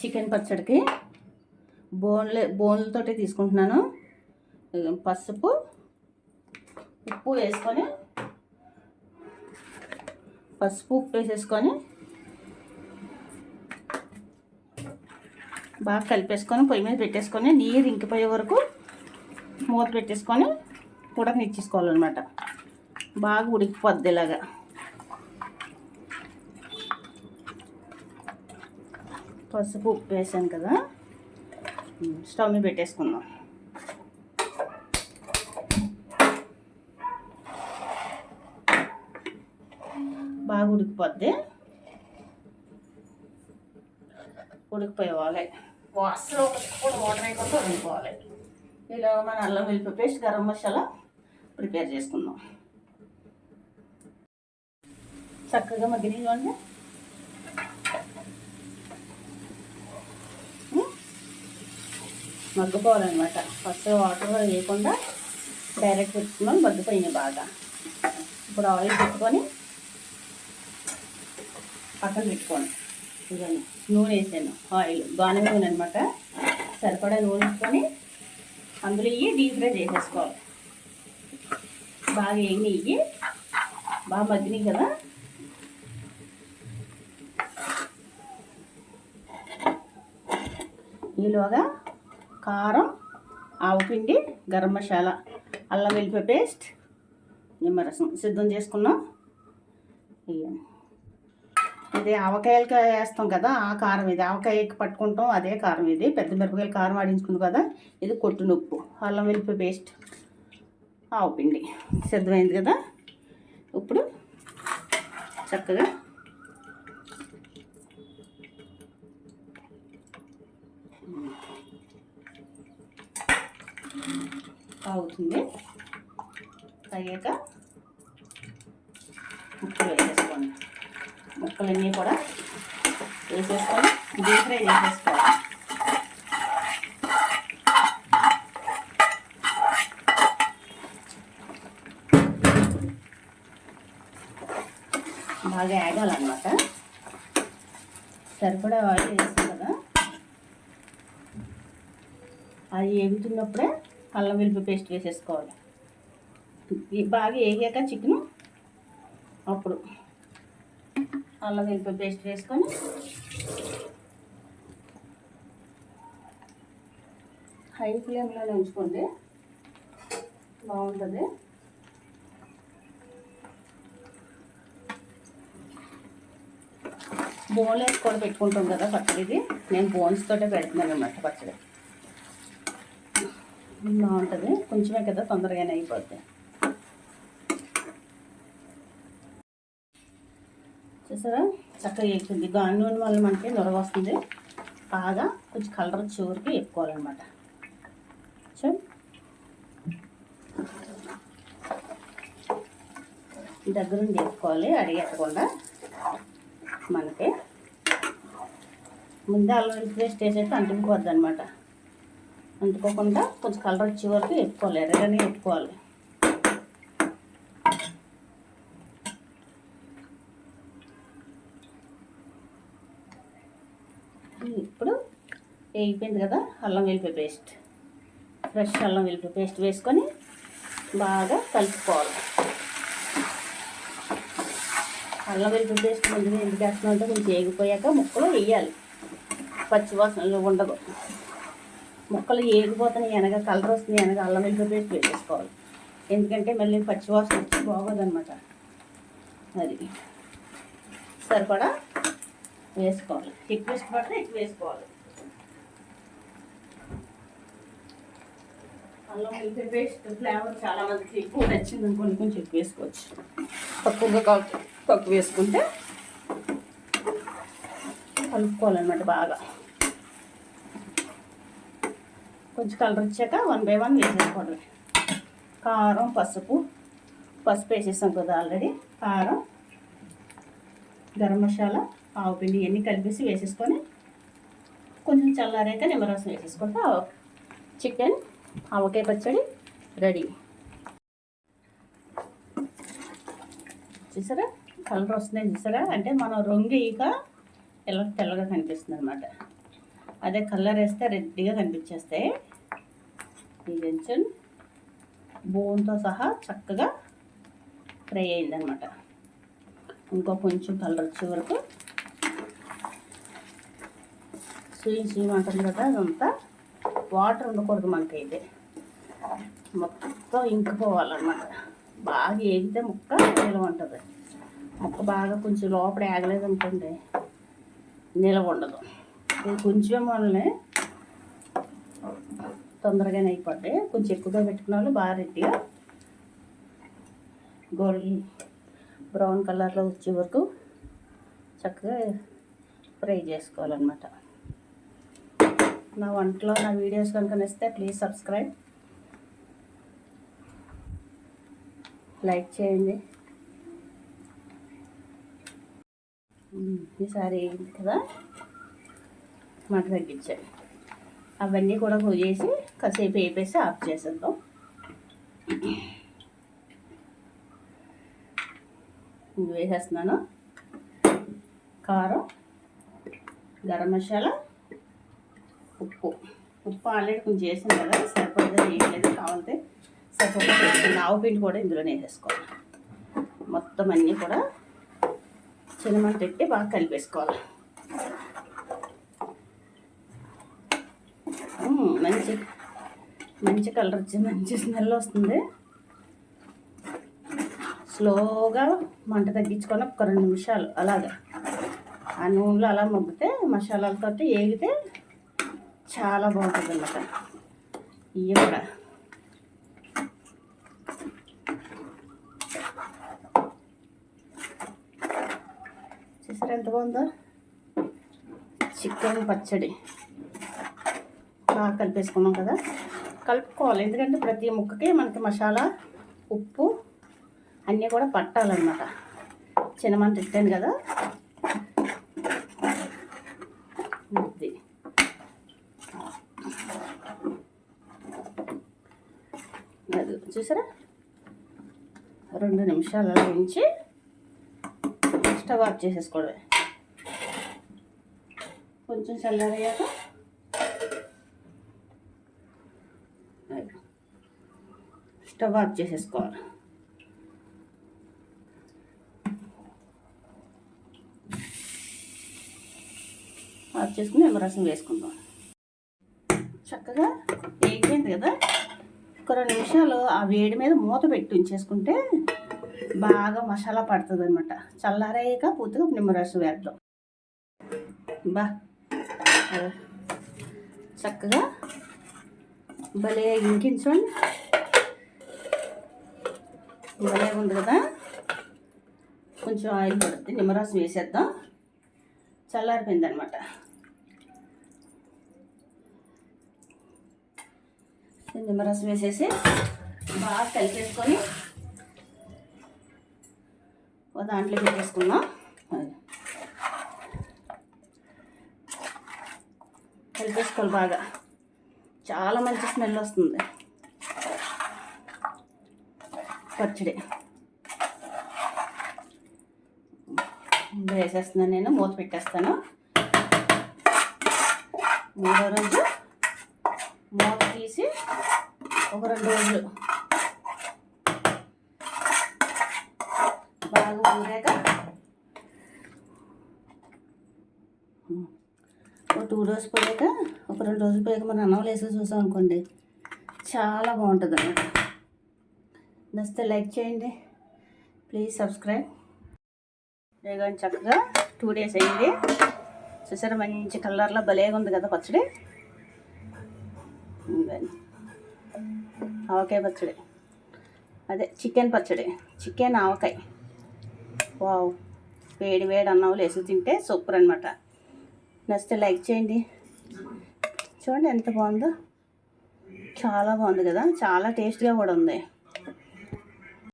Chicken పచ్చడికి బోన్లతోటి తీసుకుంటున్నాను. పసుపు ఉప్పు వేసేసుకొని బాగా కలిపేసుకొని పొయ్యి మీద పెట్టేసుకొని నీరు ఇంకిపోయే వరకు మూత పెట్టేసుకొని ఉడకనిచ్చేసుకోవాలన్నమాట. బాగా ఉడికిపోద్ది ఇలాగా. పసుపు ఉప్పు వేసాను కదా, స్టవ్ మీద పెట్టేసుకుందాం. బాగా ఉడికిపోవాలి. అసలు కూడా వాటర్ అయిపోతే ఉడికిపోవాలి. ఇలా మన అల్లం వెల్లుల్లి పేస్ట్, గరం మసాలా ప్రిపేర్ చేసుకుందాం. చక్కగా మగ్గినవ్వండి. మగ్గిపోవాలన్నమాట. ఫస్ట్ వాటర్ వేయకుండా డైరెక్ట్ పెట్టుకున్నాం. మగ్గిపోయినాయి బాగా. ఇప్పుడు ఆయిల్ పెట్టుకొని పక్కన పెట్టుకోండి. ఇవన్నీ నూనె వేసాను, ఆయిల్ గానే నూనె అనమాట. సరిపడా నూనె వేసుకొని అందులో డీప్ ఫ్రై చేసేసుకోవాలి. బాగా ఇవి బాగా మగ్గినాయి కదా. ఈలోగా కారం, ఆవుపిండి, గరం మసాలా, అల్లం వెల్లుల్లి పేస్ట్, నిమ్మరసం సిద్ధం చేసుకున్నాం. ఇది ఆవకాయలకి వేస్తాం కదా, ఆ కారం ఇది. ఆవకాయకి పట్టుకుంటాం అదే కారం ఇది. పెద్ద మిరపకాయలు కారం ఆడించుకుంటాం కదా, ఇది కొట్టు నొప్పు. అల్లం వెల్లుల్లి పేస్ట్, ఆవుపిండి సిద్ధమైంది కదా. ఇప్పుడు చక్కగా అవుతుంది. అయ్యాక ముక్కలు వేసేసుకోండి. ముక్కలన్నీ కూడా వేసేసుకొని డీప్ ఫ్రై చేసేసుకోవాలి. బాగా యాగాలన్నమాట. సరిపడా ఆయిల్ వేస్తాం కదా, అది వేగుతున్నప్పుడే అల్లం వెల్లుల్లి పేస్ట్ వేసేసుకోవాలి. బాగా వేగాక చికెను అప్పుడు అల్లం వెల్లుల్లి పేస్ట్ వేసుకొని హై ఫ్లేమ్లోనే ఉంచుకోండి, బాగుంటుంది. బోన్లెస్ కూడా పెట్టుకుంటాం కదా పచ్చడిది. నేను బోన్స్ తోటే పెడుతున్నాను అన్నమాట పచ్చడి. బాగుంటుంది. కొంచెమే కదా, తొందరగానే అయిపోద్ది. చూసారా చక్కగా వేస్తుంది. గాని నూనె వల్ల మనకి నొరగ వస్తుంది. బాగా కొంచెం కలర్ వచ్చే వరకు వేపుకోవాలన్నమాట. దగ్గరుండి వేపుకోవాలి, అడిగెట్టకుండా. మనకి ముందే అల్లం వెల్లుల్లి పేస్ట్ వేసేస్తే అంటుకుపోద్ది అనమాట. అంటుకోకుండా కొంచెం కలర్ వచ్చే వరకు వేపుకోవాలి, ఎర్రగానే వేపుకోవాలి. ఇప్పుడు వేగిపోయింది కదా అల్లం వెల్లుల్లి పేస్ట్, ఫ్రెష్ అల్లం వెల్లుల్లి పేస్ట్ వేసుకొని బాగా కలుపుకోవాలి. అల్లం వెల్లుల్లి పేస్ట్ ముందుగా ఎందుకు వేస్తున్నామంటే కొంచెం వేగిపోయాక ముక్కలు వేయాలి, పచ్చివాసనలు ఉండదు. ముక్కలు వేగిపోతున్నాయి అనగా, కలర్ వస్తుంది అనగా అల్లం వెల్లుల్లి పేస్ట్ వేసేసుకోవాలి. ఎందుకంటే మళ్ళీ పచ్చివాసన వచ్చి బాగోదన్నమాట. అది సరిపడా వేసుకోవాలి. ఎక్కువ ఇష్టపడితే ఎక్కువ వేసుకోవాలి. అల్లం వెల్లుల్లి పేస్ట్ ఫ్లేవర్ చాలా మందికి ఎక్కువ నచ్చింది అనుకోండి, కొంచెం ఎక్కువ వేసుకోవచ్చు. తక్కువగా తక్కువ వేసుకుంటే కలుపుకోవాలన్నమాట. బాగా కొంచెం కలర్ వచ్చాక 1 by 1 వేసేసుకోవడం. కారం, పసుపు వేసేసాం కదా ఆల్రెడీ. కారం, గరం మసాలా, ఆవుపిండి ఇవన్నీ కలిపేసి వేసేసుకొని కొంచెం చల్లారైతే నిమ్మరసం వేసేసుకుంటే చికెన్ ఆవకాయ పచ్చడి రెడీ. చూసారా కలర్ వస్తున్నాయి, చూసారా? అంటే మనం రొంగేయక తెల్లగా కనిపిస్తుంది అనమాట. అదే కలర్ వేస్తే రెడ్గా కనిపించేస్తాయి. ఈ కొంచెం బోన్తో సహా చక్కగా ఫ్రై అయిందనమాట. ఇంకో కొంచెం కలర్ వచ్చే వరకు స్వీమ్ అంటుంది కదా, అదంతా వాటర్ ఉండకూడదు మనకైతే. మొత్తం ఇంకిపోవాలన్నమాట. బాగా ఏగితే ముక్క నిలవ ఉంటుంది. ముక్క బాగా కొంచెం లోపల ఏగలేదు అనుకోండి, నిలవ ఉండదు. ఇది కొంచెం వల్లనే తొందరగానే అయిపోతాయి. కొంచెం ఎక్కువగా పెట్టుకున్న వాళ్ళు బాగా రెడ్డిగా గోల్డెన్ బ్రౌన్ కలర్లో వచ్చే వరకు చక్కగా ఫ్రై చేసుకోవాలన్నమాట. నా వంటలో నా వీడియోస్ కనుక నచ్చితే ప్లీజ్ సబ్స్క్రైబ్, లైక్ చేయండి. ఈసారి ఏంటి కదా మంట తగ్గించాను. అవన్నీ కూడా చేసి కాసేపు వేపేసి ఆఫ్ చేసేద్దాం. వేసేస్తున్నాను. కారం, గరం మసాలా, ఉప్పు ఆల్రెడీ కొంచెం చేసాను కదా, సరిపోయిందో చేయలేదు. కావాలంటే సరిపోతుంది. ఆవు పిండి కూడా ఇందులోనే వేసేసుకోవాలి. మొత్తం అన్నీ కూడా చిన్నమంట పెట్టి బాగా కలిపేసుకోవాలి. మంచి కలర్ వచ్చి మంచి స్మెల్ వస్తుంది. స్లోగా మంట తగ్గించుకొని ఒక 2 నిమిషాలు అలాగా ఆ నూనెలో అలా మొగ్గితే మసాలాలతో ఏగితే చాలా బాగుంటుంది అన్నమాట. ఇవి కూడా చూసారా ఎంత బాగుందో. చికెన్ పచ్చడి బాగా కలిపేసుకున్నాం కదా, కలుపుకోవాలి. ఎందుకంటే ప్రతి ముక్కకి మనకి మసాలా, ఉప్పు అన్నీ కూడా పట్టాలన్నమాట. చిన్నమంట తిట్టాను కదా, అది చూసారా. 2 నిమిషాలు అలా ఉంచి స్టవ్ ఆఫ్ చేసేసుకోవడమే. కొంచెం చల్లారయ్యాక స్టవ్ ఆఫ్ చేసేసుకోవాలి. ఆఫ్ చేసుకుని నిమ్మరసం వేసుకుందాం. చక్కగా వేగిపోయింది కదా, ఒక 2 నిమిషాలు ఆ వేడి మీద మూత పెట్టి ఉంచేసుకుంటే బాగా మసాలా పడుతుంది అనమాట. చల్లారాక పూర్తిగా నిమ్మరసం వేద్దాం. చక్కగా భలే ఇంకించండి, భలే ఉంది కదా. కొంచెం ఆయిల్ పడుతుంది, నిమ్మరసం వేసేద్దాం. చల్లారిపోయింది అనమాట. నిమ్మరసం వేసేసి బాగా కలిపేసుకొని దాంట్లో పెట్టేసుకున్నాం. కలిపేసుకోవాలి బాగా. చాలా మంచి స్మెల్ వస్తుంది పచ్చడి. వేసేస్తున్నాను నేను, మూత పెట్టేస్తాను. 3వ రోజు మూత తీసి ఒక 2 రోజులు బాగా ఊరాక ఒక 2 రోజులు పోయాక, ఒక 2 రోజులు పోయాక మనం అన్నం వేసి చూసాం అనుకోండి, చాలా బాగుంటుంది అన్నమాట. నచ్చితే లైక్ చేయండి, ప్లీజ్ సబ్స్క్రైబ్. వేగం చక్కగా 2 డేస్ అయింది. చూసారా మంచి కలర్లో భలేగా ఉంది కదా పచ్చడి. ఆవకాయ పచ్చడి, అదే చికెన్ పచ్చడి, చికెన్ ఆవకాయ. వావ్, వేడి వేడి అన్నంలో వేసి తింటే సూపర్ అనమాట. నచ్చితే లైక్ చేయండి. చూడండి ఎంత బాగుందో, చాలా బాగుంది కదా, చాలా టేస్ట్గా కూడా ఉంది.